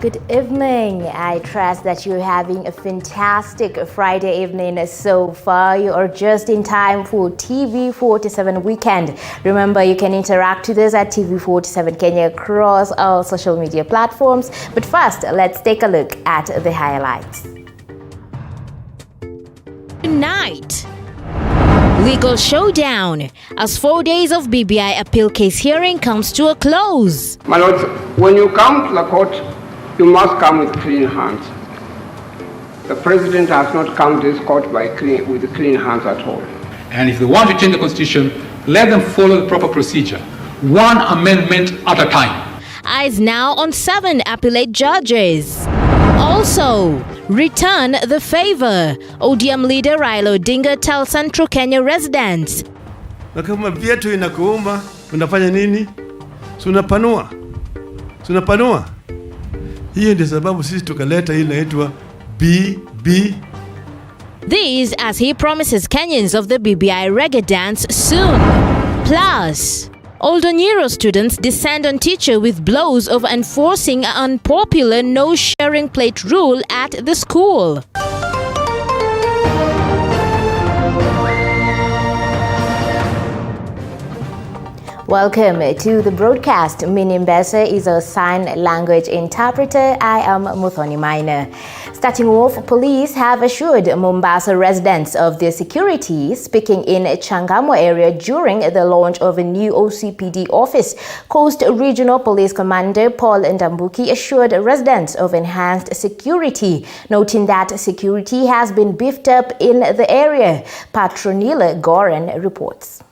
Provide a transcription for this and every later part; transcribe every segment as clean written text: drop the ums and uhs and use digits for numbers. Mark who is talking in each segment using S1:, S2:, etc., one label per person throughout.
S1: Good evening. I trust that you're having a fantastic Friday evening so far. You are just in time for TV47 weekend. Remember, you can interact with us at TV47 Kenya across our social media platforms. But first, let's take a look at the highlights. Tonight, legal showdown as 4 days of BBI appeal case hearing comes to a close.
S2: My lords, when you come to the court, you must come with clean hands. The president has not come to this court with clean hands at all.
S3: And if they want to change the constitution, let them follow the proper procedure, one amendment at a time.
S1: Eyes now on 7 appellate judges. Also, return the favor. ODM leader Raila Odinga tells Central Kenya residents.
S4: Na kama viatu inakuuma, unafanya nini? Tunapanua. Hiyo ndio sababu sisi tukaleta hii inaitwa BB.
S1: This as he promises Kenyans of the BBI reggae dance soon. Plus, Oldonyero students descend on teacher with blows of enforcing an unpopular no-sharing plate rule at the school. Welcome to the broadcast. Minimbesa is a sign language interpreter. I am Muthoni Minor. Starting off, police have assured Mombasa residents of their security. Speaking in Changamwe area during the launch of a new OCPD office, Coast Regional Police Commander Paul Ndambuki assured residents of enhanced security, noting that security has been beefed up in the area. Patronila Goren reports.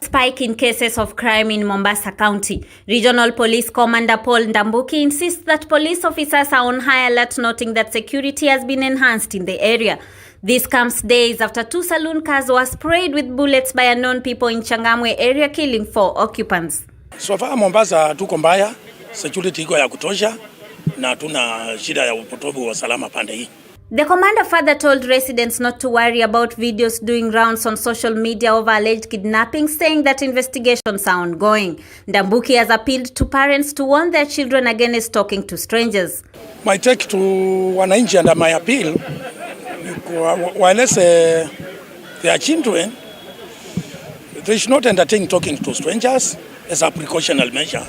S5: Spike in cases of crime in Mombasa County. Regional Police Commander Paul Ndambuki insists that police officers are on high alert, noting that security has been enhanced in the area. This comes days after 2 saloon cars were sprayed with bullets by unknown people in Changamwe area, killing 4 occupants.
S6: So far Mombasa tuko mbaya, security iko ya kutosha na tuna shida ya upotovu wa salama pande hii.
S5: The commander further told residents not to worry about videos doing rounds on social media of alleged kidnapping, saying that investigations are ongoing. Ndambuki has appealed to parents to warn their children against talking to strangers.
S6: My take to wananchi and my appeal, waeleze their children, they should not entertain talking to strangers as a precautionary measure.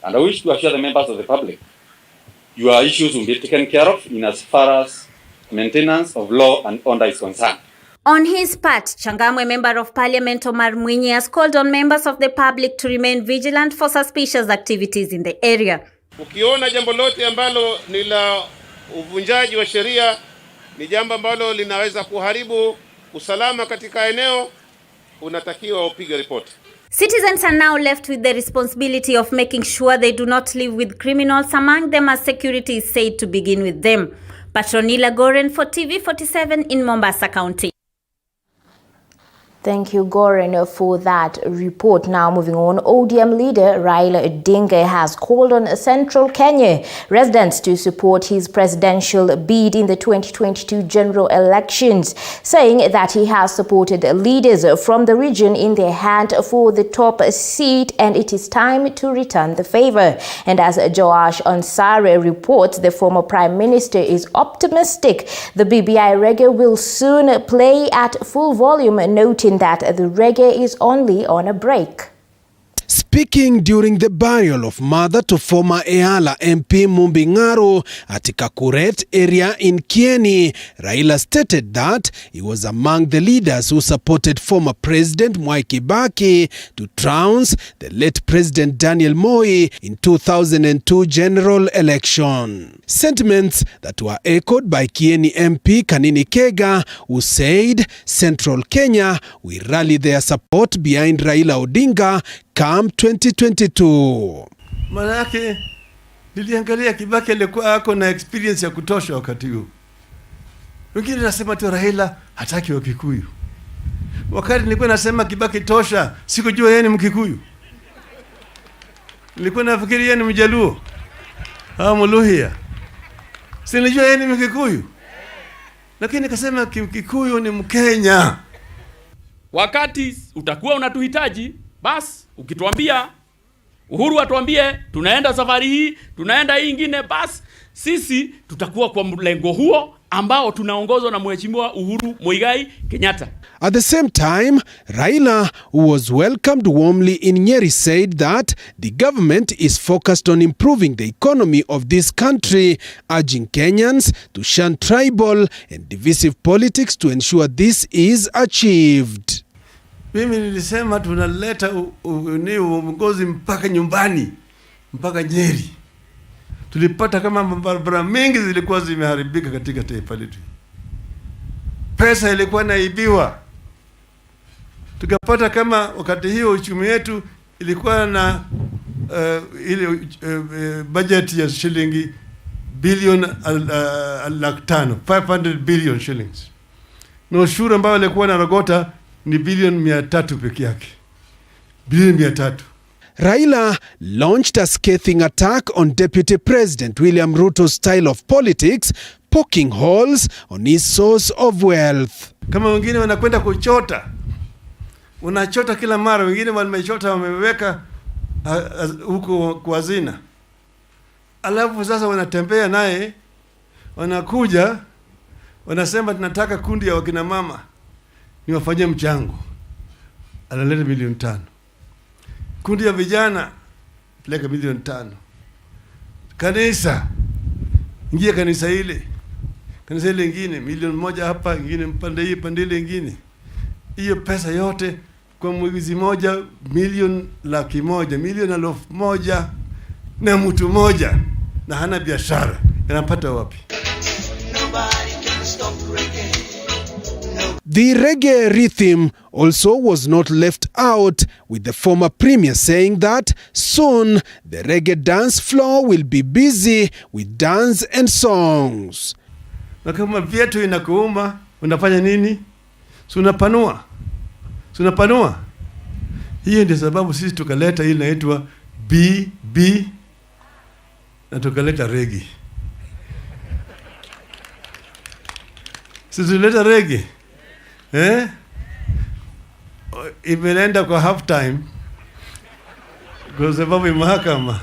S7: And I wish to assure the members of the public, your issues will be taken care of in as far as maintenance of law and order is concerned.
S5: On his part, Changamwe Member of Parliament Omar Mwinyi has called on members of the public to remain vigilant for suspicious activities in the area.
S8: Ukiona jambo lote ambalo ni la uvunjaji wa sheria, ni jambo ambalo linaweza kuharibu usalama katika eneo, unatakiwa upige ripoti.
S5: Citizens are now left with the responsibility of making sure they do not live with criminals among them, as security is said to begin with them. Patronila Goren for TV47 in Mombasa County.
S1: Thank you, Goren, for that report. Now moving on, ODM leader Raila Odinga has called on Central Kenya residents to support his presidential bid in the 2022 general elections, saying that he has supported leaders from the region in their hand for the top seat and it is time to return the favor. And as Joash Ansare reports, the former Prime Minister is optimistic the BBI reggae will soon play at full volume, noting that the reggae is only on a break.
S9: Speaking during the burial of mother to former Eala MP Mumbi Ng'aro at Kakuret area in Kieni, Raila stated that he was among the leaders who supported former President Mwai Kibaki to trounce the late President Daniel Moi in 2002 general election. Sentiments that were echoed by Kieni MP Kanini Kega, who said Central Kenya will rally their support behind Raila Odinga come 2022.
S4: Manake niliangalia Kibaki alikuwa ako na experience ya kutosha wakati huo. Wengine nasema tu Raila hataki wa Kikuyu. Wakati nilikuwa nasema Kibaki tosha, sikujua yeye ni Mkikuyu. Nilikuwa nafikiri yeye ni Mjaluo au Mluhya. Sinijua yeye ni Mkikuyu. Lakini nikasema Kikuyu ni Mkenya.
S10: Wakati utakuwa unatuhitaji, basi ukituambia Uhuru atuambie tunaenda safari hii, tunaenda hii ingine, basi sisi tutakuwa kwa mlengo huo ambao tunaongozwa na Mheshimiwa Uhuru Muigai Kenyatta.
S9: At the same time, Raila, who was welcomed warmly in Nyeri, said that the government is focused on improving the economy of this country, urging Kenyans to shun tribal and divisive politics to ensure this is achieved.
S4: Mimi nilisema tunaleta uongozi mpaka nyumbani, mpaka Nyeri. Tulipata kama barabara mingi zilikuwa zimeharibika katika taifa letu. Pesa ilikuwa naibiwa. Tukapata kama wakati hiyo uchumi wetu ilikuwa na budget ya shilingi bilioni 500 billion shillings. Na ushuru ambao alikuwa narogota ni bilioni 300 peke yake. Bilioni 300.
S9: Raila launched a scathing attack on Deputy President William Ruto's style of politics, poking holes on his source of wealth.
S4: Kama wengine wanakwenda kuchota, wanachota kila mara, wengine wamechota wameweka huko kwa hazina. Alafu sasa wanatembea naye, wanakuja, wanasema tunataka kundi ya wakina mama niwafanyie mchango. Analeta milioni 5. Kundi ya vijana peleka milioni 5. Kanisa, ingia kanisa ile ingine milioni 1 hapa, ingine pande hii pande ile ingine. Hiyo pesa yote kwa mwezi moja milioni 100,000, milioni 1,000 na mtu moja na hana biashara, anapata wapi?
S9: The reggae rhythm also was not left out, with the former premier saying that soon the reggae dance floor will be busy with dance and songs.
S4: Na kama vyetu inakuuma, unafanya nini? Unapanua. Hiyo ndio sababu sisi tukaleta ile inaitwa BB na tukaleta reggae. Sisi tuleta reggae. Imeenda kwa half time kwa sababu mahakama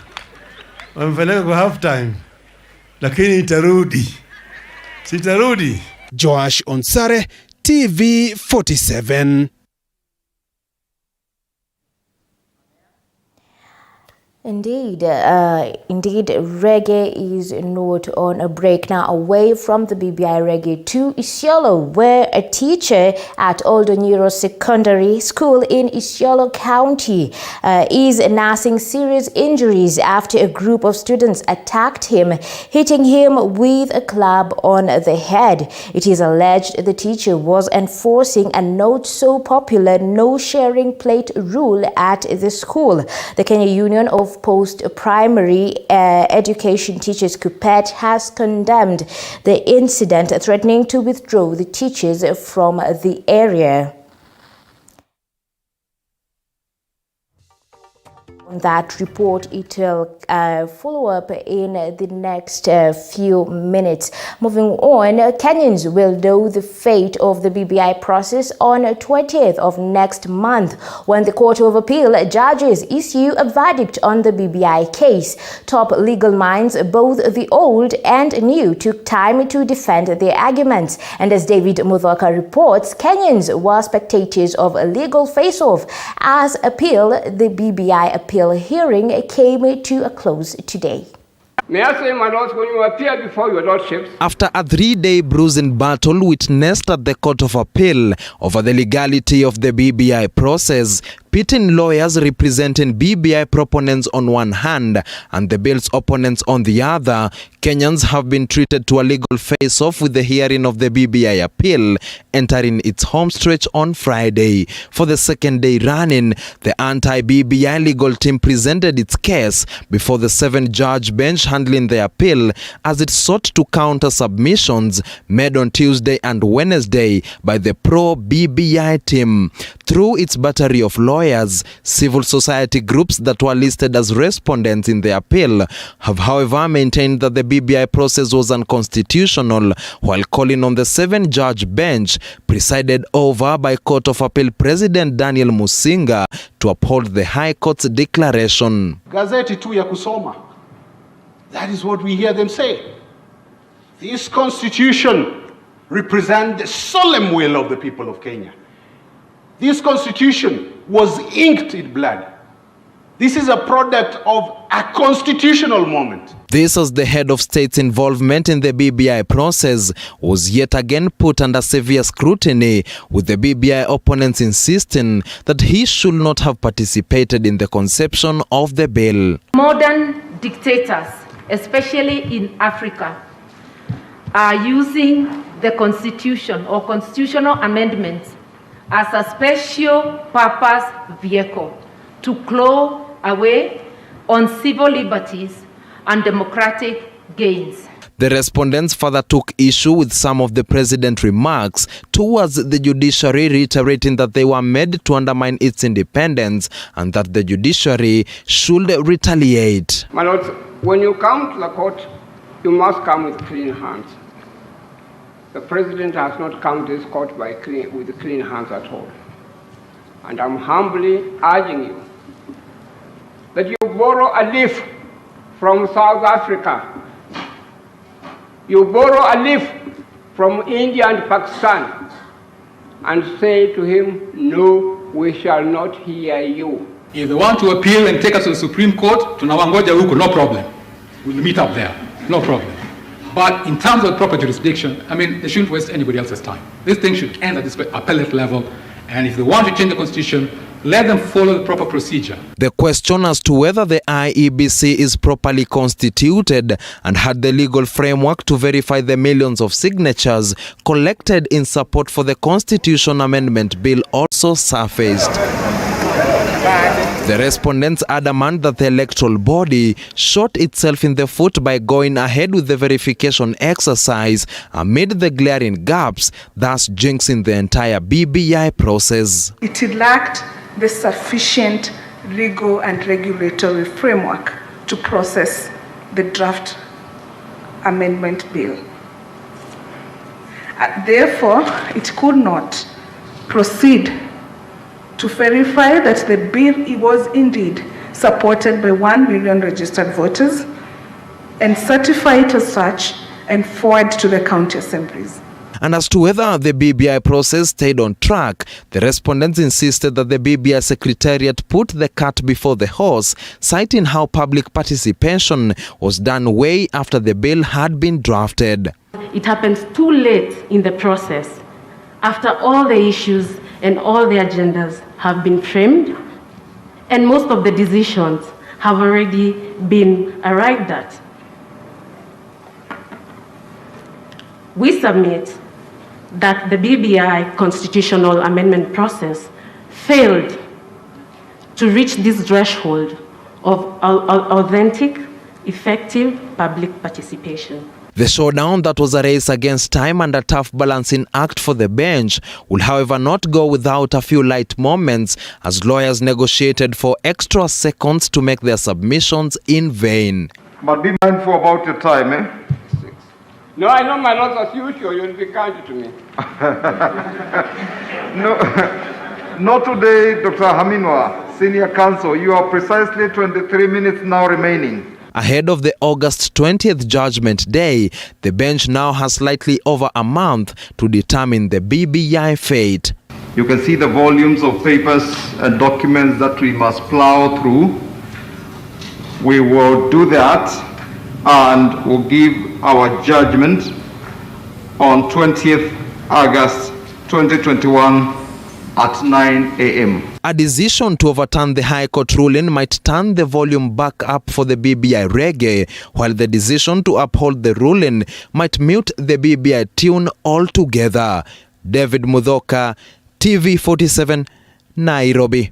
S4: wamepeleka kwa half time, lakini itarudi. Sitarudi.
S9: Joash Onsare, TV 47.
S1: Indeed, reggae is not on a break now. Away from the BBI reggae to Isiolo, where a teacher at Oldonyiro Secondary School in Isiolo County is nursing serious injuries after a group of students attacked him, hitting him with a club on the head. It is alleged the teacher was enforcing a not so popular no sharing plate rule at the school. The Kenya Union of Post-Primary Education Teachers KUPPET has condemned the incident, threatening to withdraw the teachers from the area. On that report, it will follow up in the next few minutes. Moving on, Kenyans will know the fate of the BBI process on 20th of next month, when the Court of Appeal judges issue a verdict on the BBI case. Top legal minds, both the old and new, took time to defend their arguments. And as David Muthoka reports, Kenyans were spectators of a legal face-off as the BBI appeal hearing came to a close today.
S2: May I say, my lords, when you appear before your lordships,
S11: after a 3-day bruising battle witnessed at the Court of Appeal over the legality of the BBI process, pitting lawyers representing BBI proponents on one hand and the bill's opponents on the other, Kenyans have been treated to a legal face-off with the hearing of the BBI appeal entering its home stretch on Friday. For the second day running, the anti-BBI legal team presented its case before the 7-judge bench handling the appeal as it sought to counter submissions made on Tuesday and Wednesday by the pro-BBI team. Through its battery of lawyers, civil society groups that were listed as respondents in the appeal have however maintained that the BBI process was unconstitutional, while calling on the 7-judge bench presided over by Court of Appeal President Daniel Musinga to uphold the High Court's declaration.
S12: Gazeti tu ya kusoma. That is what we hear them say. This constitution represents the solemn will of the people of Kenya. This constitution was inked in blood. This is a product of a constitutional moment.
S11: This, as the head of state's involvement in the BBI process was yet again put under severe scrutiny, with the BBI opponents insisting that he should not have participated in the conception of the bill.
S13: Modern dictators, especially in Africa, are using the constitution or constitutional amendments as a special purpose vehicle to claw away on civil liberties and democratic gains.
S11: The respondents further took issue with some of the president's remarks towards the judiciary, reiterating that they were made to undermine its independence and that the judiciary should retaliate.
S2: My lords, when you come to the court, you must come with clean hands. The president has not come to this court with clean hands at all. And I'm humbly urging you that you borrow a leaf from South Africa. You borrow a leaf from India and Pakistan and say to him, no, we shall not hear you.
S3: If they want to appeal and take us to the Supreme Court, tunawangoja huko, no problem. We'll meet up there, no problem. But in terms of proper jurisdiction, I mean, they shouldn't waste anybody else's time. This thing should end at this appellate level. And if they want to change the constitution, let them follow the proper procedure.
S11: The question as to whether the IEBC is properly constituted and had the legal framework to verify the millions of signatures collected in support for the Constitution Amendment Bill also surfaced. The respondents adamant that the electoral body shot itself in the foot by going ahead with the verification exercise amid the glaring gaps, thus jinxing the entire BBI process.
S14: It lacked the sufficient legal and regulatory framework to process the draft amendment bill. Therefore, it could not proceed to verify that the bill was indeed supported by 1 million registered voters and certify it as such and forward to the county assemblies.
S11: And as to whether the BBI process stayed on track, the respondents insisted that the BBI Secretariat put the cart before the horse, citing how public participation was done way after the bill had been drafted.
S13: It happens too late in the process, after all the issues and all the agendas have been framed, and most of the decisions have already been arrived at. We submit that the BBI constitutional amendment process failed to reach this threshold of authentic, effective public participation.
S11: The showdown that was a race against time and a tough balancing act for the bench will, however, not go without a few light moments as lawyers negotiated for extra seconds to make their submissions in vain.
S15: But be mindful about your time, eh?
S2: No, I know my lords, as usual, you'll be kind to me.
S15: No, not today, Dr. Haminwa, Senior Counsel. You have precisely 23 minutes now remaining.
S11: Ahead of the August 20th Judgment Day, the bench now has slightly over a month to determine the BBI fate.
S15: You can see the volumes of papers and documents that we must plow through. We will do that and we'll give our judgment on 20th August 2021 at 9 a.m.
S11: A decision to overturn the High Court ruling might turn the volume back up for the BBI reggae, while the decision to uphold the ruling might mute the BBI tune altogether. David Mudhoka, TV47, Nairobi.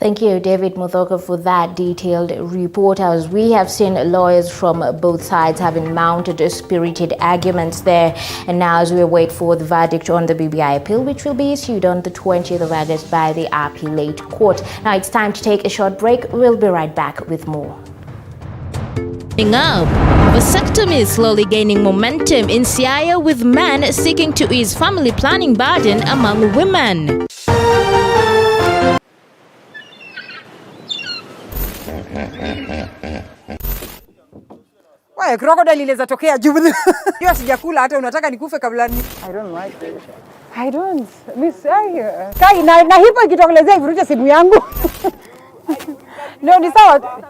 S1: Thank you, David Muthoka, for that detailed report. As we have seen lawyers from both sides having mounted spirited arguments there. And now as we wait for the verdict on the BBI appeal, which will be issued on the 20th of August by the appellate court. Now it's time to take a short break. We'll be right back with more.
S16: Up, vasectomy is slowly gaining momentum in Siaya, with men seeking to ease family planning burden among women.
S17: Why crocodile inaweza tokea juu. Hiyo sijakula hata unataka nikufe kabla ni. I don't like it. I don't. Miss Kai na hipo ikitokelezea ivuruche simu yangu. No, ni sawa.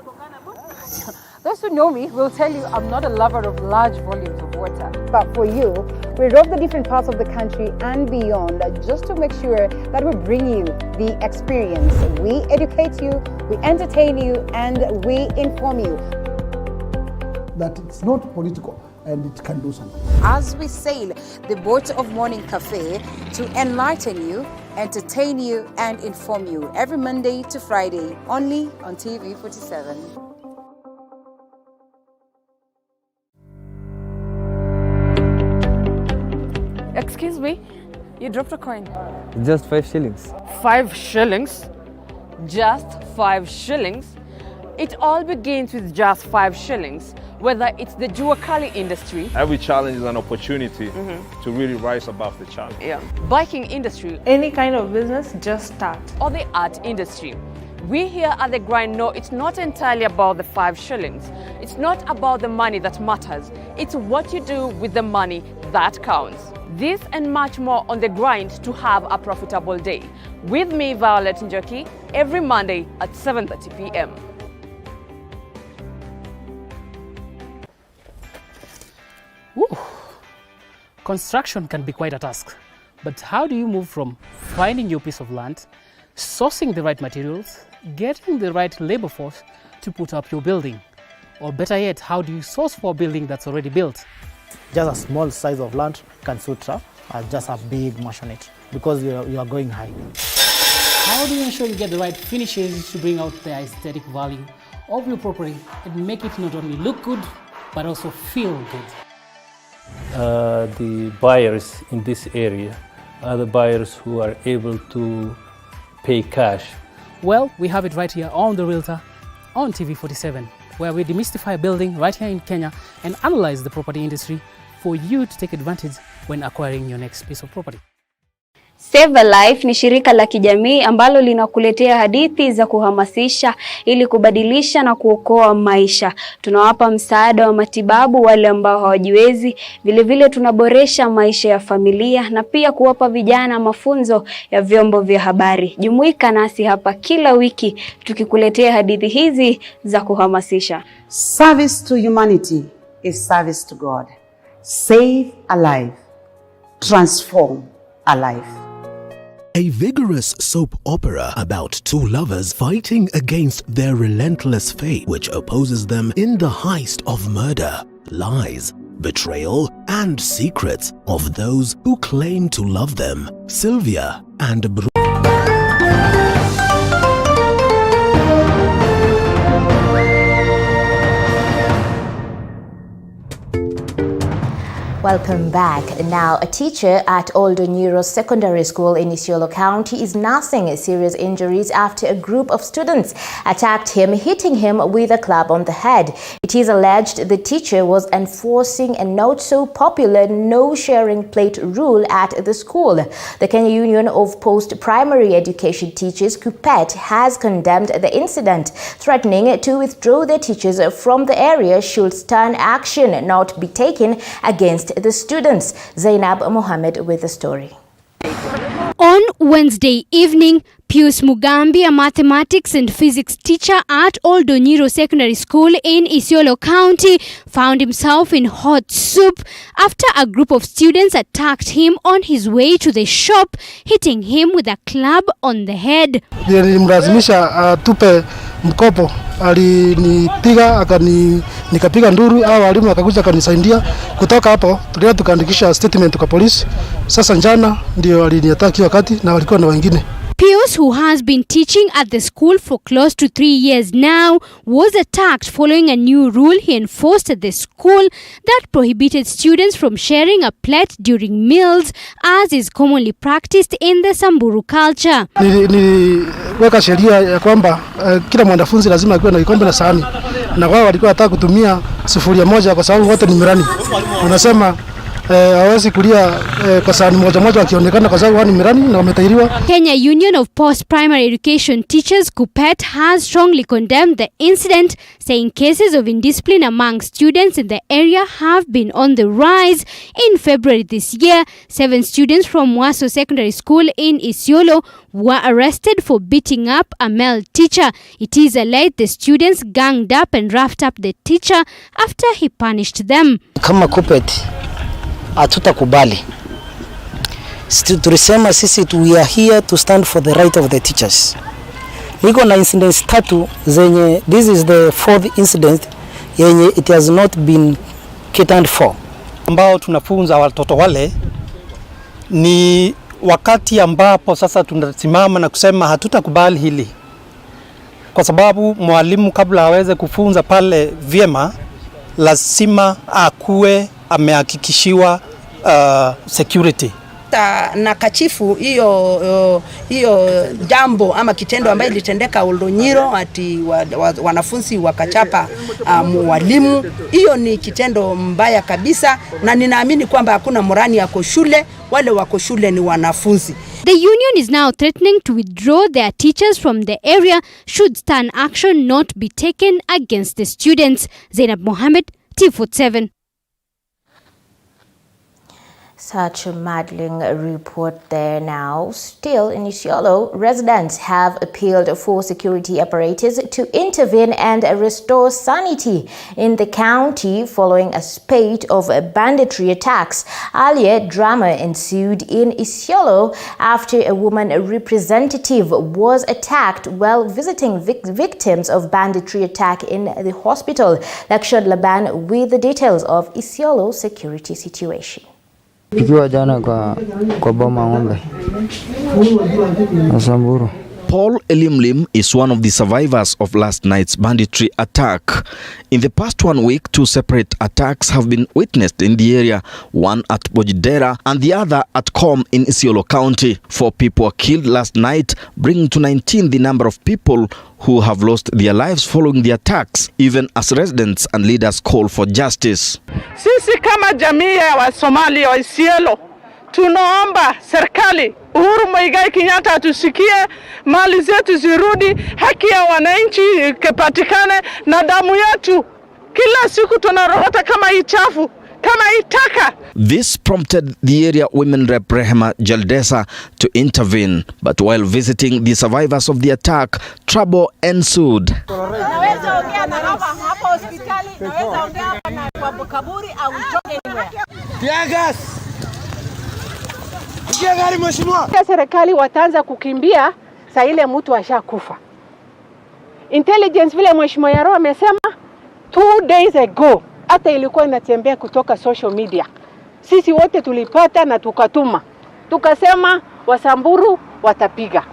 S17: Those who know me will tell you I'm not a lover of large volumes of water. But for you, we rove the different parts of the country and beyond just to make sure that we bring you the experience. We educate you, we entertain you, and we inform you.
S18: That it's not political and it can do something.
S17: As we sail the boat of Morning Cafe to enlighten you, entertain you, and inform you every Monday to Friday, only on TV 47.
S19: Excuse me, you dropped a coin.
S20: Just 5 shillings.
S19: 5 shillings? Just 5 shillings? It all begins with just 5 shillings. Whether it's the Juakali industry.
S21: Every challenge is an opportunity to really rise above the challenge.
S19: Yeah. Biking industry. Any kind of business, just start. Or the art industry. We here at The Grind know it's not entirely about the 5 shillings. It's not about the money that matters. It's what you do with the money that counts. This and much more on The Grind to have a profitable day. With me, Violet Njoki, every Monday at 7:30 p.m.
S22: Woo. Construction can be quite a task, but how do you move from finding your piece of land, sourcing the right materials, getting the right labor force to put up your building? Or better yet, how do you source for a building that's already built?
S23: Just a small size of land can suit just a big maisonette because you are going high.
S22: How do you ensure you get the right finishes to bring out the aesthetic value of your property and make it not only look good, but also feel good?
S24: The buyers in this area are the buyers who are able to pay cash.
S22: Well, we have it right here on The Realtor on TV 47, where we demystify building right here in Kenya and analyze the property industry for you to take advantage when acquiring your next piece of property.
S25: Save a Life ni shirika la kijamii ambalo linakuletea hadithi za kuhamasisha ili kubadilisha na kuokoa maisha. Tunawapa msaada wa matibabu wale ambao hawajiwezi. Vile tunaboresha maisha ya familia na pia kuwapa vijana mafunzo ya vyombo vya habari. Jumuika nasi hapa kila wiki tukikuletea hadithi hizi za kuhamasisha.
S26: Service to humanity is service to God. Save a life. Transform a life.
S27: A vigorous soap opera about two lovers fighting against their relentless fate, which opposes them in the heist of murder, lies, betrayal, and secrets of those who claim to love them. Sylvia and Bruce.
S1: Welcome back. Now, a teacher at Oldo Neuro Secondary School in Isiolo County is nursing serious injuries after a group of students attacked him, hitting him with a club on the head. It is alleged the teacher was enforcing a not so popular no sharing plate rule at the school. The Kenya Union of Post-Primary Education Teachers, KUPPET, has condemned the incident, threatening to withdraw their teachers from the area should stern action not be taken against the students. Zainab Mohammed with the story.
S28: On Wednesday evening, Pius Mugambi, a mathematics and physics teacher at Oldo Neuro Secondary School in Isiolo County, found himself in hot soup after a group of students attacked him on his way to the shop, hitting him with a club on the head.
S29: Nilimlazimisha tupe mkopo, alinipiga nikapiga nduru, au walimu wakakuja akanisaidia. Kutoka hapo tukaandikisha statement kwa polisi. Sasa njana ndio aliniataki wakati na walikuwa na wengine.
S28: Pius, who has been teaching at the school for close to 3 years now, was attacked following a new rule he enforced at the school that prohibited students from sharing a plate during meals, as is commonly practiced in the Samburu culture.
S29: Niliweka sheria ya kwamba kila mwanafunzi lazima akuwe na kikombe na sahani, na wao walikuwa wanataka kutumia sufuria moja kwa sababu wote ni mirani. Unasema hawezi kulia kwa sahani moja moja wakionekana kwa sababu wao ni mirani na wametahiriwa.
S28: Kenya Union of Post-Primary Education Teachers KUPPET has strongly condemned the incident, saying cases of indiscipline among students in the area have been on the rise. In February this year, 7 students from Waso Secondary School in Isiolo were arrested for beating up a male teacher. It is alleged the students ganged up and roughed up the teacher after he punished them.
S23: Kama KUPPET hatutakubali. Tulisema sisi we are here to stand for the right of the teachers. Niko na incidents 3 zenye, this is the 4th incident yenye it has not been catered for.
S4: Ambao tunafunza watoto wale ni wakati ambapo sasa tunasimama na kusema hatutakubali hili. Kwa sababu mwalimu kabla aweze kufunza pale vyema lazima akuwe amehakikishiwa security.
S5: Na kachifu hiyo jambo ama kitendo ambayo ilitendeka Oldonyiro ati wanafunzi wakachapa mwalimu. Hiyo ni kitendo mbaya kabisa, na ninaamini kwamba hakuna morani yako shule, wale wako shule ni wanafunzi.
S28: The union is now threatening to withdraw their teachers from the area should stern action not be taken against the students. Zainab Mohammed, T47.
S1: Such a maddening report there now. Still in Isiolo, residents have appealed for security apparatus to intervene and restore sanity in the county following a spate of banditry attacks. Earlier, drama ensued in Isiolo after a woman representative was attacked while visiting victims of banditry attack in the hospital. Lakshad Laban with the details of Isiolo security situation.
S6: Pikiwa jana kwa boma ng'ombe na Samburu.
S11: Paul Elimlim is one of the survivors of last night's banditry attack. In the past 1 week, 2 separate attacks have been witnessed in the area, one at Bojidera and the other at Com in Isiolo County. 4 people were killed last night, bringing to 19 the number of people who have lost their lives following the attacks, even as residents and leaders call for justice.
S7: Sisi kama jamii ya Somali wa Isiolo tunaomba serikali Uhuru Muigai Kenyatta tusikie, mali zetu zirudi, haki ya wananchi ipatikane, na damu yetu kila siku tunarota kama ichafu, kama itaka.
S11: This prompted the area women rep Rehema Jaldesa to intervene, but while visiting the survivors of the attack, trouble ensued.
S8: Naweza ongea na hapa hospitali, naweza ongea na kwa kaburi au choke anywhere.
S7: Tiagas. Serikali wataanza kukimbia saa ile mtu ashakufa. Intelligence vile Mheshimiwa Yaro amesema 2 days ago, hata ilikuwa inatembea kutoka social media. Sisi wote tulipata na tukatuma. Tukasema Wasamburu watapiga.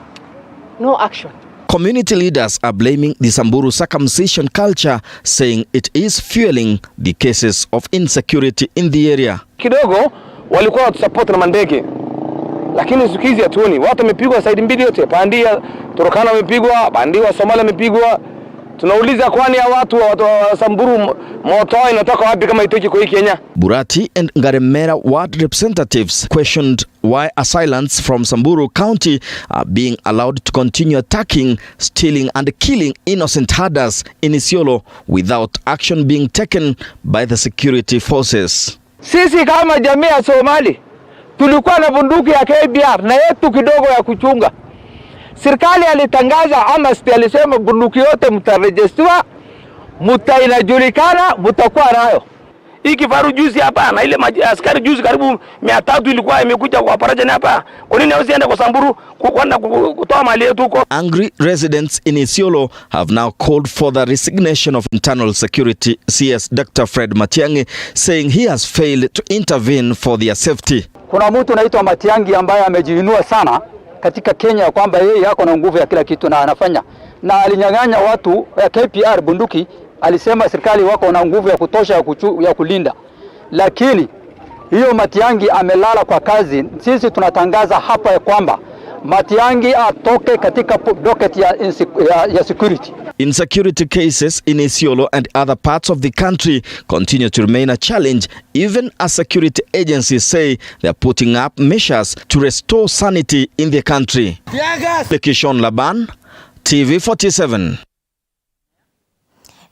S7: No action.
S11: Community leaders are blaming the Samburu circumcision culture, saying it is fueling the cases of insecurity in the area.
S9: Kidogo walikuwa watusupport na mandege, lakini siku hizi hatuoni. Watu wamepigwa side mbili yote, Bandia Turkana wamepigwa, Bandia Somalia wamepigwa. Tunauliza kwani ya watu wa Samburu moto inatoka wapi kama itoki kwa Kenya?
S11: Burati and Ngaremera ward representatives questioned why assailants from Samburu County are being allowed to continue attacking, stealing and killing innocent herders in Isiolo without action being taken by the security forces.
S9: Sisi kama jamii ya Somali tulikuwa na bunduki ya KBR na yetu kidogo ya kuchunga. Serikali alitangaza amnesty, alisema bunduki yote mtarejeshiwa, inajulikana, mtakuwa nayo. Hii kifaru juzi hapa na ile askari juzi karibu 300 ilikuwa imekuja kwa operation hapa. Kwa nini hawasienda kwa Samburu kwenda kutoa mali yetu huko?
S11: Angry residents in Isiolo have now called for the resignation of Internal Security CS Dr. Fred Matiang'i, saying he has failed to intervene for their safety.
S9: Kuna mtu anaitwa Matiang'i ambaye amejiinua sana
S2: katika Kenya kwamba yeye yako na nguvu ya kila kitu na anafanya, na alinyang'anya watu KPR bunduki. Alisema serikali wako na nguvu ya kutosha ya kulinda, lakini hiyo Matiang'i amelala kwa kazi. Sisi tunatangaza hapa ya kwamba Matiang'i atoke katika docket ya security.
S3: Insecurity cases in Isiolo and other parts of the country continue to remain a challenge, even as security agencies say they are putting up measures to restore sanity in the country. Lekishon Laban, TV47.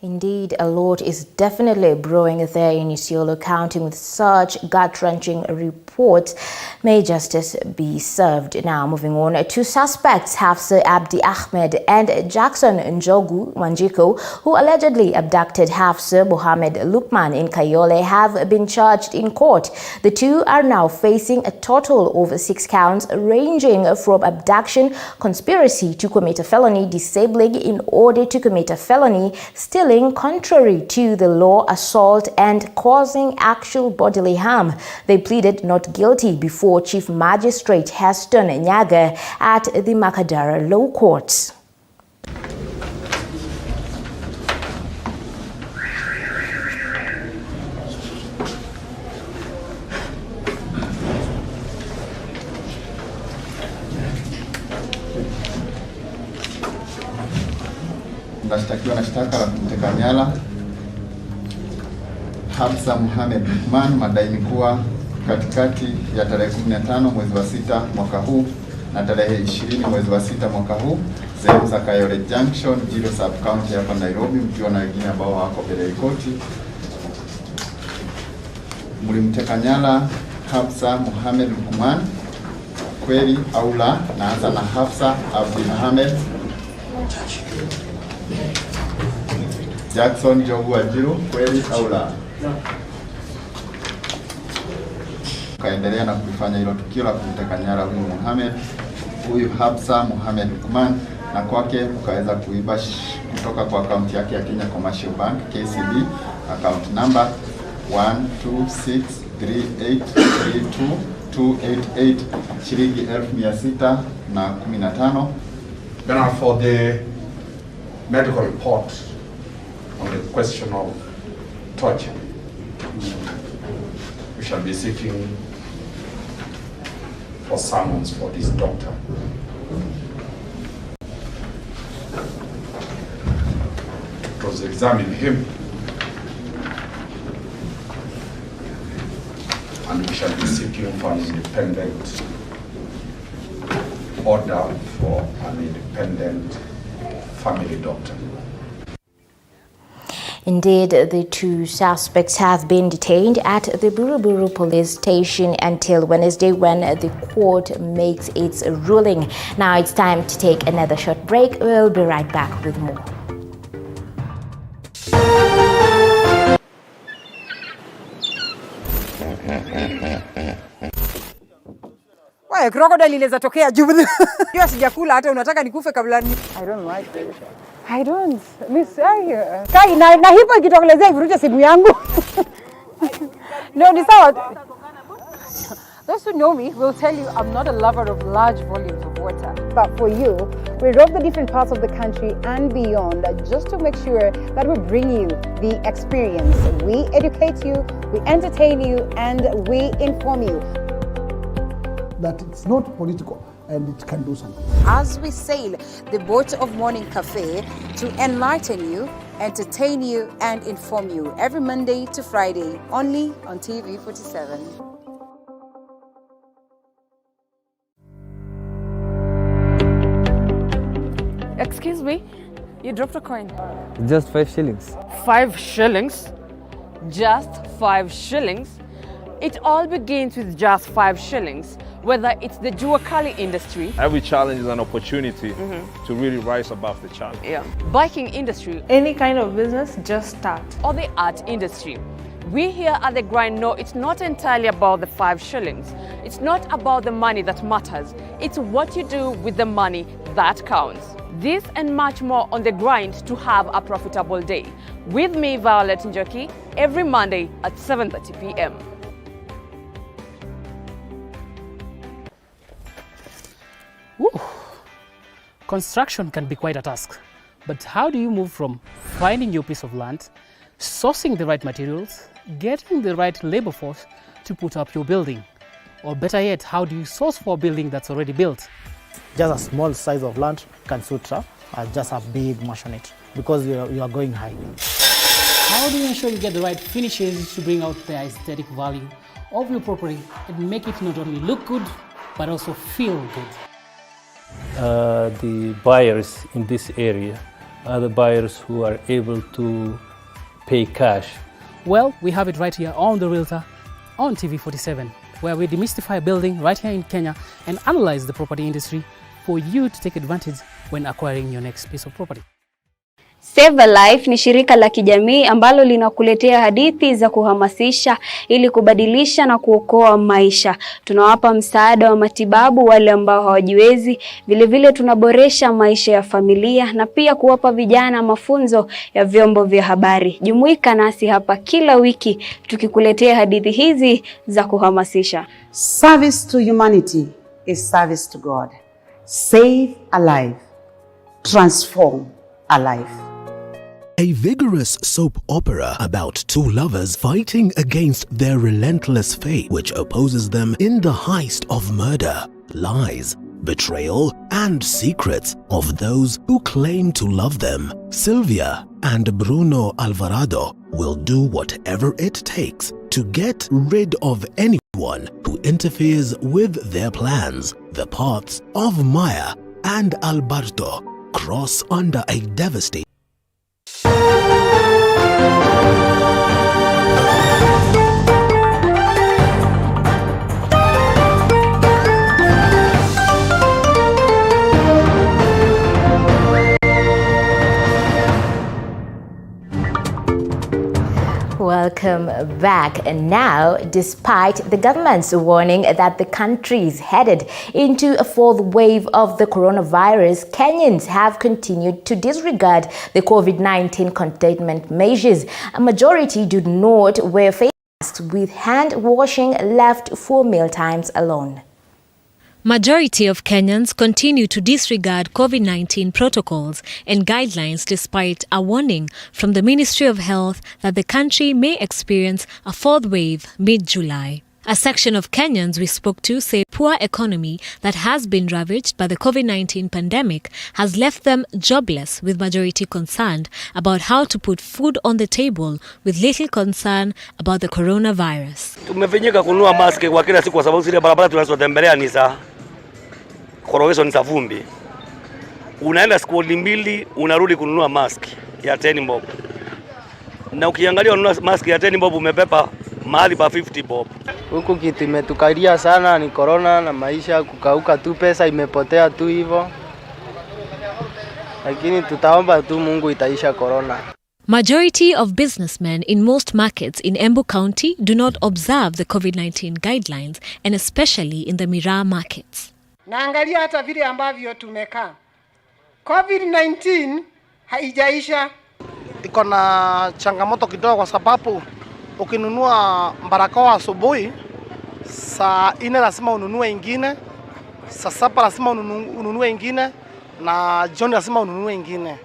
S1: Indeed, a lot is definitely brewing there in Isiolo County with such gut-wrenching reports. May justice be served. Now, moving on, 2 suspects, Hafsa Abdi Ahmed and Jackson Njogu Wanjiko, who allegedly abducted Hafsa Mohammed Lukman in Kayole, have been charged in court. The 2 are now facing a total of 6 counts, ranging from abduction, conspiracy to commit a felony, disabling in order to commit a felony, stealing contrary to the law, assault, and causing actual bodily harm. They pleaded not guilty before Chief Magistrate Heston Nyaga at the Makadara Law Courts.
S10: Nashtakiwa na shtaka la kumteka nyara Hafsa Mohammed Lukman, madai ni kuwa katikati ya tarehe 15 mwezi wa 6 mwaka huu na tarehe 20 mwezi wa 6 mwaka huu, sehemu za Kayole Junction, Jiro Sub County hapa Nairobi, mkiwa na wengine ambao wako mbele ya koti, mlimteka nyara Hafsa Mohammed Lukman, kweli au la? Naanza na Hafsa Abdi Mohammed. Jackson Njogu Wanjiko, kweli au la? Kaendelea na kufanya hilo tukio la kumteka nyara huyu Hafsa Mohammed Lukman, na kwake ukaweza kuiba kutoka kwa akaunti yake ya Kenya Commercial Bank KCB account number 126383288 shilingi 1615.
S12: Now for the medical report on the question of torture, we shall be seeking for summons for this doctor. To examine him, and we shall be seeking for an independent order for an independent family doctor.
S1: Indeed, the 2 suspects have been detained at the Buruburu police station until Wednesday when the court makes its ruling. Now it's time to take another short break. We'll be right back with more.
S17: Why crocodile inaweza tokea juu. Hiyo sijakula hata unataka nikufe kabla ni. I don't like this. I don't. Miss Kai na hipo ikitokelezea ivuruche simu yangu. No, ni sawa. Those who know me will tell you I'm not a lover of large volumes of water. But for you, we roam the different parts of the country and beyond just to make sure that we bring you the experience. We educate you, we entertain you, and we inform you.
S18: That it's not political and it can do something.
S13: As we sail the boat of Morning Cafe to enlighten you, entertain you, and inform you every Monday to Friday, only on TV47.
S19: Excuse me, you dropped a coin.
S6: Just 5 shillings.
S19: 5 shillings? Just 5 shillings? It all begins with just 5 shillings. Whether it's the Juakali industry.
S21: Every challenge is an opportunity to really rise above the challenge.
S19: Yeah. Biking industry.
S22: Any kind of business, just start.
S19: Or the art industry. We here at The Grind know it's not entirely about the 5 shillings. It's not about the money that matters. It's what you do with the money that counts. This and much more on The Grind to have a profitable day. With me, Violet Njoki, every Monday at 7:30 p.m.
S22: Construction can be quite a task, but how do you move from finding your piece of land, sourcing the right materials, getting the right labor force to put up your building? Or better yet, how do you source for a building that's already built?
S14: Just a small size of land can suit just a big maisonette because you are going high.
S22: How do you ensure you get the right finishes to bring out the aesthetic value of your property and make it not only look good, but also feel good?
S15: The buyers in this area are the buyers who are able to pay cash.
S22: Well, we have it right here on The Realtor on TV47, where we demystify building right here in Kenya and analyze the property industry for you to take advantage when acquiring your next piece of property.
S16: Save a Life ni shirika la kijamii ambalo linakuletea hadithi za kuhamasisha ili kubadilisha na kuokoa maisha. Tunawapa msaada wa matibabu wale ambao hawajiwezi, vile tunaboresha maisha ya familia na pia kuwapa vijana mafunzo ya vyombo vya habari. Jumuika nasi hapa kila wiki tukikuletea hadithi hizi za kuhamasisha.
S20: Service to humanity is service to God. Save a life. Transform a life.
S24: A vigorous soap opera about two lovers fighting against their relentless fate, which opposes them in the heist of murder, lies, betrayal, and secrets of those who claim to love them. Sylvia and Bruno Alvarado will do whatever it takes to get rid of anyone who interferes with their plans. The paths of Maya and Alberto cross under a devastating
S1: Welcome back. And now, despite the government's warning that the country is headed into a fourth wave of the coronavirus, Kenyans have continued to disregard the COVID-19 containment measures. A majority do not wear face masks, with hand washing left for meal times alone.
S25: Majority of Kenyans continue to disregard COVID-19 protocols and guidelines despite a warning from the Ministry of Health that the country may experience a fourth wave mid-July. A section of Kenyans we spoke to say poor economy that has been ravaged by the COVID-19 pandemic has left them jobless, with majority concerned about how to put food on the table with little concern about the coronavirus.
S26: Tumefinyika kununua maski kwa kila siku kwa sababu zile barabara tunazotembelea ni za korogezo, ni za vumbi. Unaenda skuli mbili unarudi kununua maski ya 10 bob. Na ukiangalia ununua maski ya 10 bob umepepa mahali pa 50 bob.
S6: Huku kitu imetukalia sana ni corona na maisha kukauka tu, pesa imepotea tu hivyo. Lakini tutaomba tu Mungu itaisha corona.
S25: Majority of businessmen in most markets in Embu County do not observe the COVID-19 guidelines, and especially in the Miraa markets.
S27: Naangalia hata vile ambavyo tumekaa. COVID-19 haijaisha.
S29: Iko na changamoto kidogo kwa sababu ukinunua barakoa asubuhi, saa 4 lazima ununue ingine, saa 7 lazima ununue ingine, na jioni lazima ununue ingine.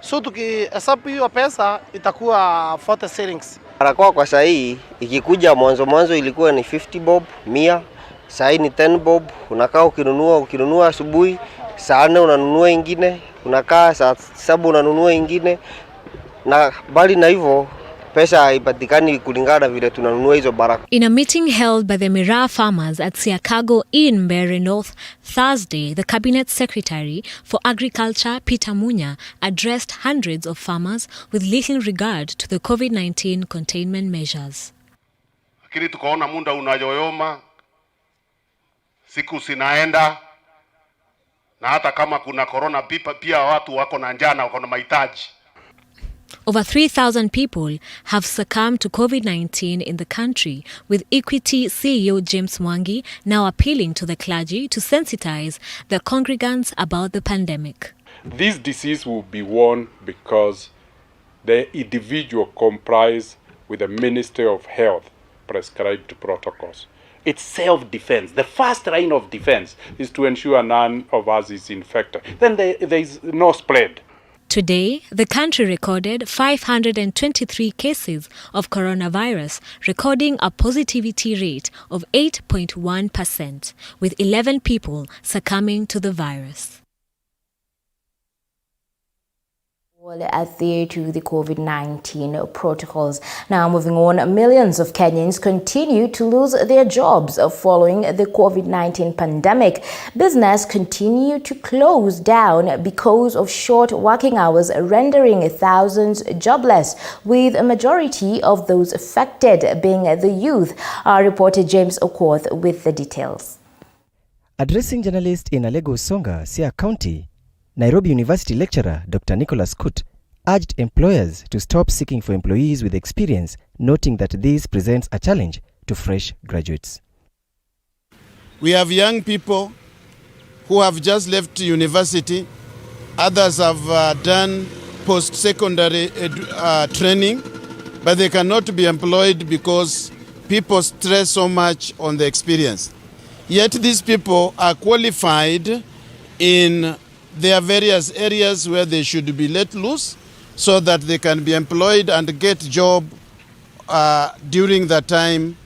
S29: So tukihesabu hiyo pesa itakuwa 40 shillings.
S30: Barakoa kwa saa hii ikikuja mwanzo ilikuwa ni 50 bob, 100. Saa hii ni 10 bob. Unakaa ukinunua asubuhi, saa 4 unanunua ingine, unakaa saa 7 unanunua ingine. Na bali na hivyo pesa haipatikani kulingana vile tunanunua hizo barakoa.
S25: In a meeting held by the Miraa farmers at Siakago in Mbeere North Thursday, the Cabinet Secretary for Agriculture, Peter Munya, addressed hundreds of farmers with little regard to the COVID-19 containment measures.
S31: Lakini tukaona muda unayoyoma, siku zinaenda, na hata kama kuna corona pia watu wako na njaa na wako na mahitaji.
S25: Over 3,000 people have succumbed to COVID-19 in the country, with Equity CEO James Mwangi now appealing to the clergy to sensitize their congregants about the pandemic.
S32: This disease will be won because the individual complies with the Ministry of Health prescribed protocols. It's self-defense. The first line of defense is to ensure none of us is infected. Then there is no spread.
S25: Today, the country recorded 523 cases of coronavirus, recording a positivity rate of 8.1%, with 11 people succumbing to the virus.
S1: Adhere to the COVID-19 protocols. Now moving on, millions of Kenyans continue to lose their jobs following the COVID-19 pandemic. Business continue to close down because of short working hours, rendering thousands jobless, with a majority of those affected being the youth. Our reporter James Okoth with the details.
S2: Addressing journalists in Alego Songa, Siaya County, Nairobi University lecturer Dr. Nicholas Kut urged employers to stop seeking for employees with experience, noting that this presents a challenge to fresh graduates.
S3: We have young people who have just left university. Others have done post-secondary training, but they cannot be employed because people stress so much on the experience. Yet these people are qualified in their various areas where they should be let loose so that they can be employed and get job during the time,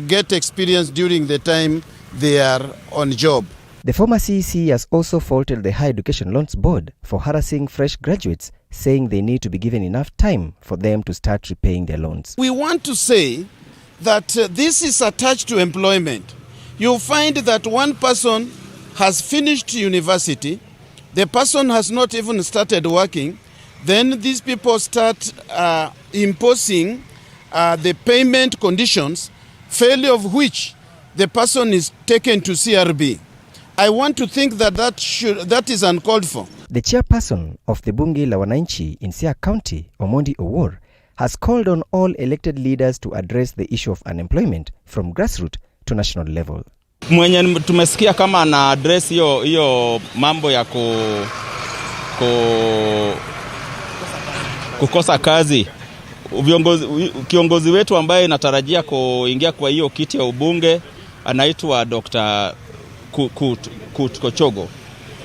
S3: get experience during the time they are on job.
S2: The former CEC has also faulted the Higher Education Loans Board for harassing fresh graduates, saying they need to be given enough time for them to start repaying their loans.
S3: We want to say that this is attached to employment. You'll find that one person has finished university, the person has not even started working, then these people start imposing the payment conditions, failure of which the person is taken to CRB. I want to think that that is uncalled for.
S2: The chairperson of the Bunge la Wananchi in Siaya County, Omondi Owuor, has called on all elected leaders to address the issue of unemployment from grassroots to national level.
S4: Mwenye tumesikia kama ana address hiyo mambo ya kukosa kazi. Kiongozi wetu ambaye natarajia kuingia kwa hiyo kiti ya ubunge anaitwa Dr. Kochogo.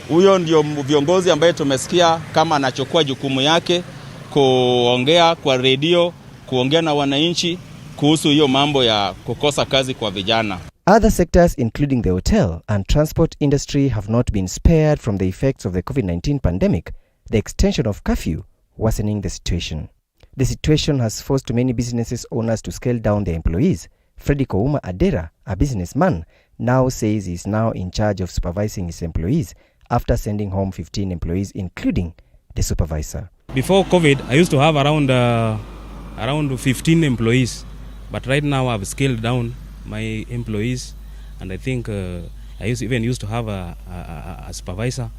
S4: Huyo ndio viongozi ambaye tumesikia kama anachukua jukumu yake kuongea kwa redio, kuongea na wananchi kuhusu hiyo mambo ya kukosa kazi kwa vijana.
S2: Other sectors, including the hotel and transport industry, have not been spared from the effects of the COVID-19 pandemic, the extension of curfew worsening the situation. The situation has forced many businesses owners to scale down their employees. Freddy Kouma Adera, a businessman, now says he is now in charge of supervising his employees after sending home 15 employees, including the supervisor.
S5: Before COVID, I used to have around 15 employees, but right now I've scaled down my employees, and I think I used to have a supervisor.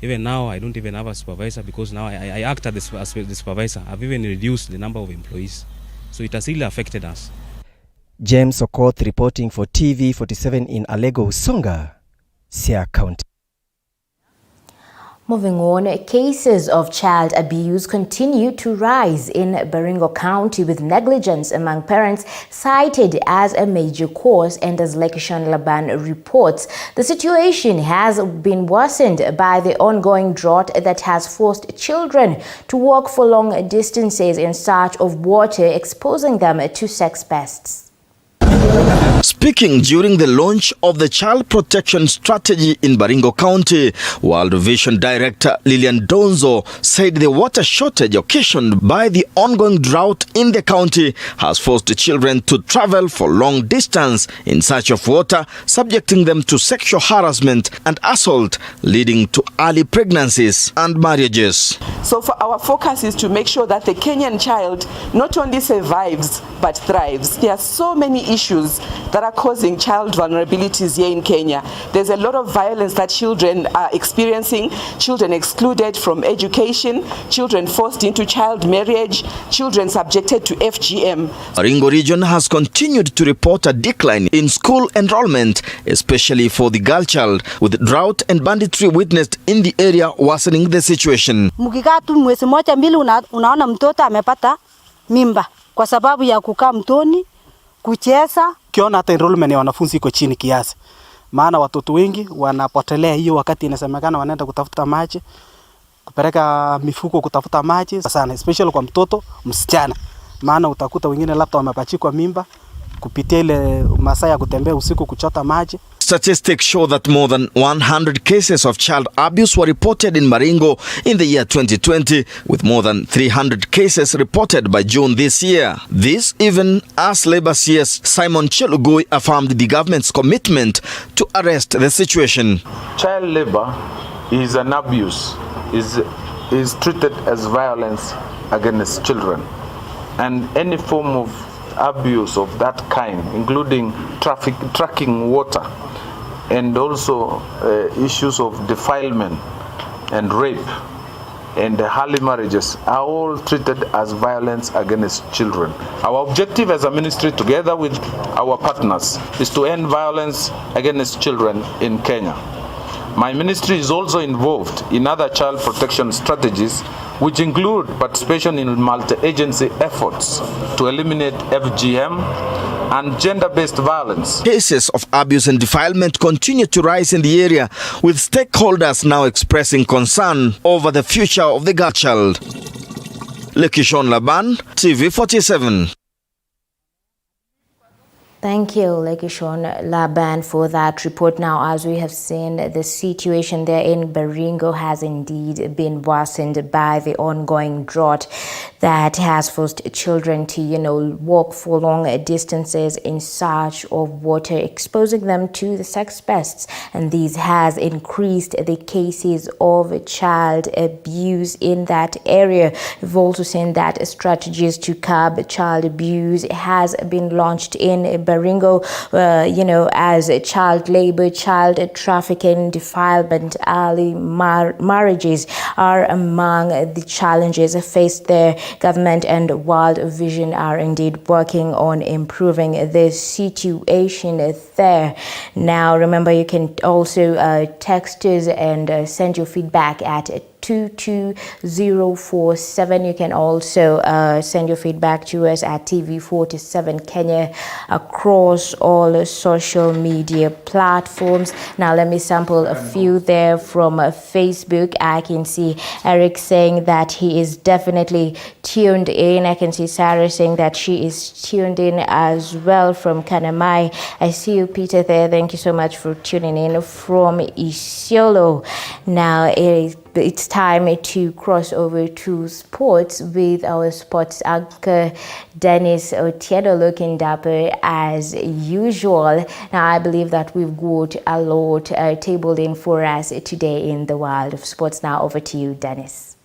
S5: Even now I don't even have a supervisor because now I act as the supervisor. I've even reduced the number of employees, so it has really affected us.
S2: James Okoth reporting for TV47 in Alego Songa, Siaya County.
S1: Moving on, cases of child abuse continue to rise in Baringo County, with negligence among parents cited as a major cause. And as Lekishan Laban reports, the situation has been worsened by the ongoing drought that has forced children to walk for long distances in search of water, exposing them to sex pests.
S7: Speaking during the launch of the Child Protection Strategy in Baringo County, World Vision Director Lillian Donzo said the water shortage occasioned by the ongoing drought in the county has forced children to travel for long distance in search of water, subjecting them to sexual harassment and assault, leading to early pregnancies and marriages.
S8: So our focus is to make sure that the Kenyan child not only survives but thrives. There are so many issues that are causing child vulnerabilities here in Kenya. There's a lot of violence that children are experiencing, children excluded from education, children forced into child marriage, children subjected to FGM.
S7: Baringo region has continued to report a decline in school enrollment, especially for the girl child, with drought and banditry witnessed in the area worsening the situation.
S9: Mkikaa tu mwezi moja mbili unaona mtoto amepata mimba kwa sababu ya kukaa mtoni, kucheza,
S10: tukiona hata enrollment ya wanafunzi iko chini kiasi. Maana watoto wengi wanapotelea hiyo wakati inasemekana wanaenda kutafuta maji, kupeleka mifuko kutafuta maji sana, especially kwa mtoto msichana. Maana utakuta wengine labda wamepachikwa mimba kupitia ile masaa ya kutembea usiku kuchota maji.
S7: Statistics show that more than 100 cases of child abuse were reported in Baringo in the year 2020, with more than 300 cases reported by June this year. This even as Labour CS Simon Chelugui affirmed the government's commitment to arrest the situation.
S11: Child labor is an abuse, is treated as violence against children, and any form of abuse of that kind, including tracking water, and also issues of defilement and rape and early marriages, are all treated as violence against children. Our objective as a ministry, together with our partners, is to end violence against children in Kenya. My ministry is also involved in other child protection strategies, which include participation in multi-agency efforts to eliminate FGM and gender-based violence. Cases of abuse and defilement continue to rise in the area, with stakeholders now expressing concern over the future of the girl child. Lekishon Laban, TV47.
S1: Thank you, Lekishon Laban, for that report. Now, as we have seen, the situation there in Baringo has indeed been worsened by the ongoing drought that has forced children to, walk for long distances in search of water, exposing them to the sex pests. And this has increased the cases of child abuse in that area. We've also seen that strategies to curb child abuse has been launched in Baringo, as child labor, child trafficking, defilement, early marriages are among the challenges faced there. Government and World Vision are indeed working on improving the situation there. Now, remember, you can also text us and send your feedback at 22047. You can also send your feedback to us at TV47 Kenya across all social media platforms. Now let me sample a few there from Facebook. I can see Eric saying that he is definitely tuned in. I can see Sarah saying that she is tuned in as well from Kanamai. I see you, Peter, there. Thank you so much for tuning in from Isiolo. Now it's time to cross over to sports with our sports anchor Dennis Otieno, looking dapper as usual. Now I believe that we've got a lot tabled in for us today in the world of sports. Now over to you, Dennis.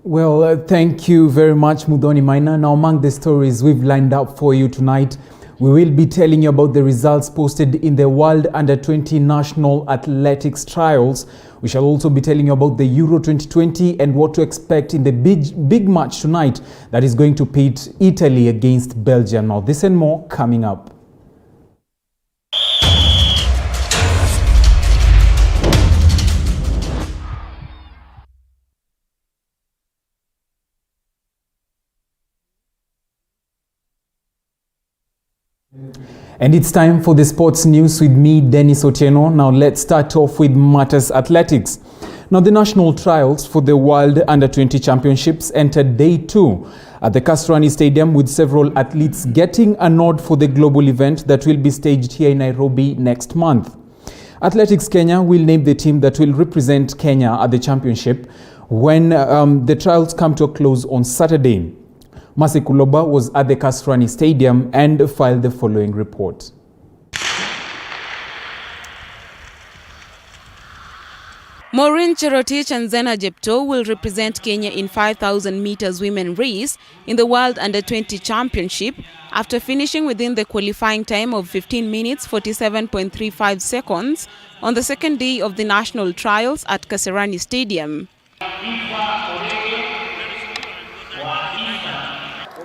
S12: Well, thank you very much, Mudhoni Maina. Now, among the stories we've lined up for you tonight, we will be telling you about the results posted in the World Under-20 National Athletics Trials. We shall also be telling you about the Euro 2020 and what to expect in the big match tonight that is going to pit Italy against Belgium. Now, this and more coming up. And it's time for the sports news with me, Dennis Otieno. Now let's start off with matters athletics. Now the national trials for the World Under-20 Championships entered day 2 at the Kasarani Stadium, with several athletes getting a nod for the global event that will be staged here in Nairobi next month. Athletics Kenya will name the team that will represent Kenya at the championship when the trials come to a close on Saturday. Mercy Kuloba was at the Kasarani Stadium and filed the following report.
S13: Maureen Cherotich and Zena Jepto will represent Kenya in 5,000 meters women race in the World Under-20 Championship after finishing within the qualifying time of 15 minutes 47.35 seconds on the second day of the national trials at Kasarani Stadium.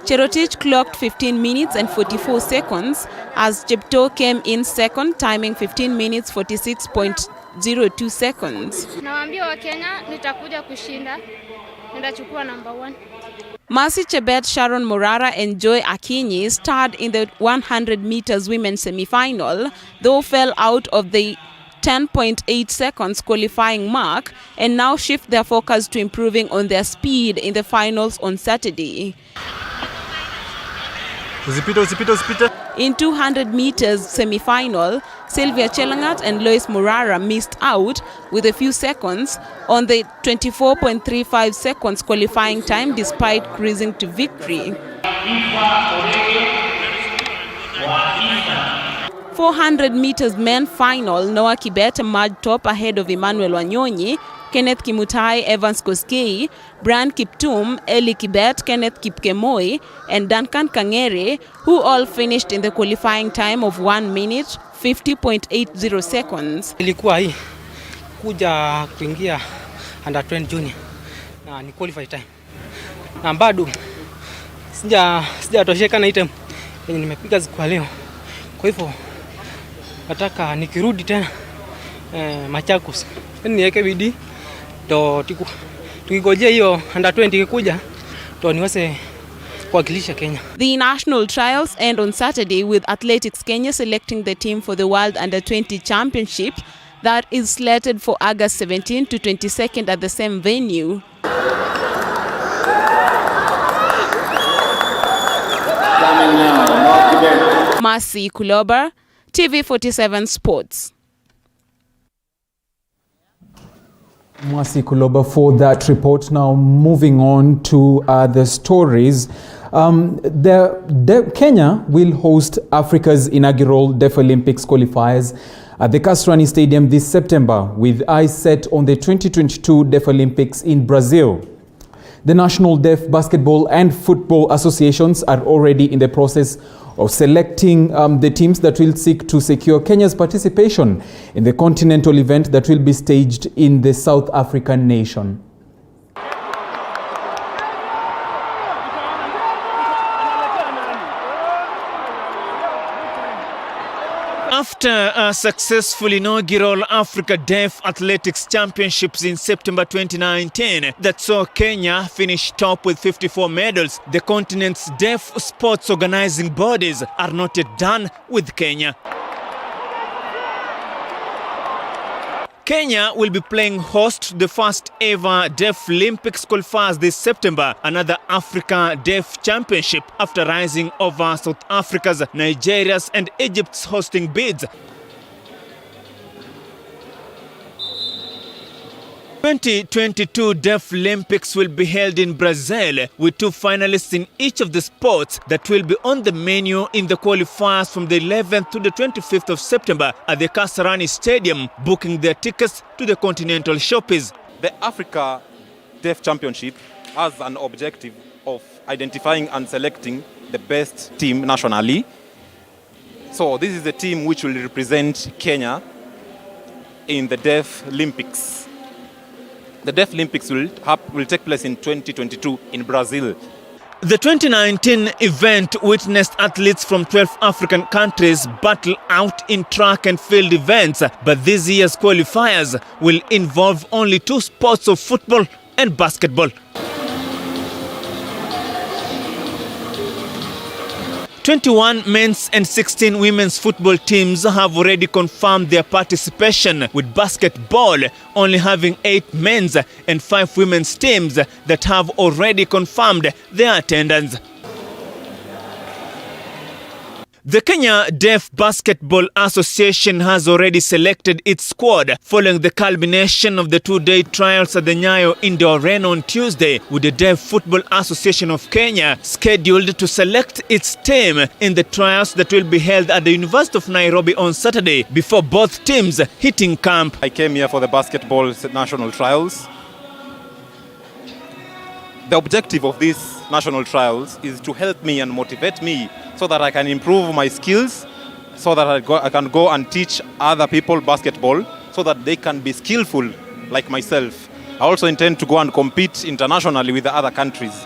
S13: Cherotich clocked 15 minutes and 44 seconds as Jepto came in second, timing 15 minutes 46.02 seconds.
S14: Nawaambia wa Kenya nitakuja kushinda, nitachukua number 1.
S13: Mercy Chebet, Sharon Morara and Joy Akinyi starred in the 100 meters women's semi-final, though fell out of the 10.8 seconds qualifying mark and now shift their focus to improving on their speed in the finals on Saturday. In 200 meters semi-final, Sylvia Chelangat and Lois Morara missed out with a few seconds on the 24.35 seconds qualifying time despite cruising to victory. 400 meters men final, Noah Kibet emerged top ahead of Emmanuel Wanyonyi, Kenneth Kimutai, Evans Koskei, Brian Kiptum, Eli Kibet, Kenneth Kipkemoi, and Duncan Kangere, who all finished in the qualifying time of 1 minute 50.80 seconds.
S10: Ilikuwa hii kuja kuingia under 20 junior na ni qualify time. Na bado sijatosheka na item yenye nimepiga siku leo. Kwa hivyo nataka nikirudi tena Machakos niweke bidii ndo tukigojea hiyo under 20 ikikuja ndo niweze kuwakilisha Kenya.
S13: The national trials end on Saturday with Athletics Kenya selecting the team for the World Under-20 Championship that is slated for August 17 to 22nd at the same venue. Mercy Kuloba, TV47 Sports.
S12: Mercy Kuloba for that report. Now moving on to the stories. Kenya will host Africa's inaugural Deaf Olympics qualifiers at the Kasarani Stadium this September, with eyes set on the 2022 Deaf Olympics in Brazil. The National Deaf Basketball and Football Associations are already in the process of selecting the teams that will seek to secure Kenya's participation in the continental event that will be staged in the South African nation.
S14: After a successful inaugural Africa Deaf Athletics Championships in September 2019 that saw Kenya finish top with 54 medals, the continent's deaf sports organizing bodies are not yet done with Kenya. Kenya will be playing host to the first ever Deaf Olympics qualifiers this September, another Africa Deaf Championship after rising over South Africa's, Nigeria's and Egypt's hosting bids. 2022 Deaf Olympics will be held in Brazil, with 2 finalists in each of the sports that will be on the menu in the qualifiers from the 11th to the 25th of September at the Kasarani Stadium, booking their tickets to the continental showpiece.
S15: The Africa Deaf Championship has an objective of identifying and selecting the best team nationally. So this is the team which will represent Kenya in the Deaf Olympics. The Deaf Olympics will take place in 2022 in Brazil.
S14: The 2019 event witnessed athletes from 12 African countries battle out in track and field events, but this year's qualifiers will involve only 2 sports of football and basketball. 21 men's and 16 women's football teams have already confirmed their participation, with basketball only having 8 men's and 5 women's teams that have already confirmed their attendance. The Kenya Deaf Basketball Association has already selected its squad following the culmination of the 2-day trials at the Nyayo Indoor Arena on Tuesday, with the Deaf Football Association of Kenya scheduled to select its team in the trials that will be held at the University of Nairobi on Saturday before both teams hitting camp.
S15: I came here for the basketball national trials. The objective of these national trials is to help me and motivate me so that I can improve my skills, so that I can go and teach other people basketball so that they can be skillful like myself. I also intend to go and compete internationally with the other countries.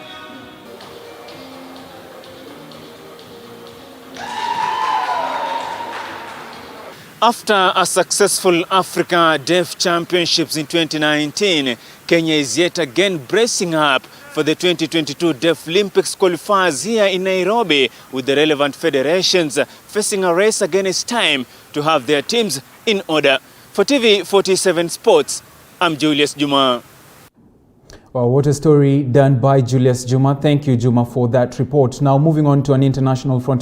S14: After a successful Africa Deaf Championships in 2019, Kenya is yet again bracing up for the 2022 Deaf Olympics qualifiers here in Nairobi, with the relevant federations facing a race against time to have their teams in order. For TV47 Sports, I'm Julius Juma.
S12: Well, what a story done by Julius Juma. Thank you, Juma, for that report. Now, moving on to an international front.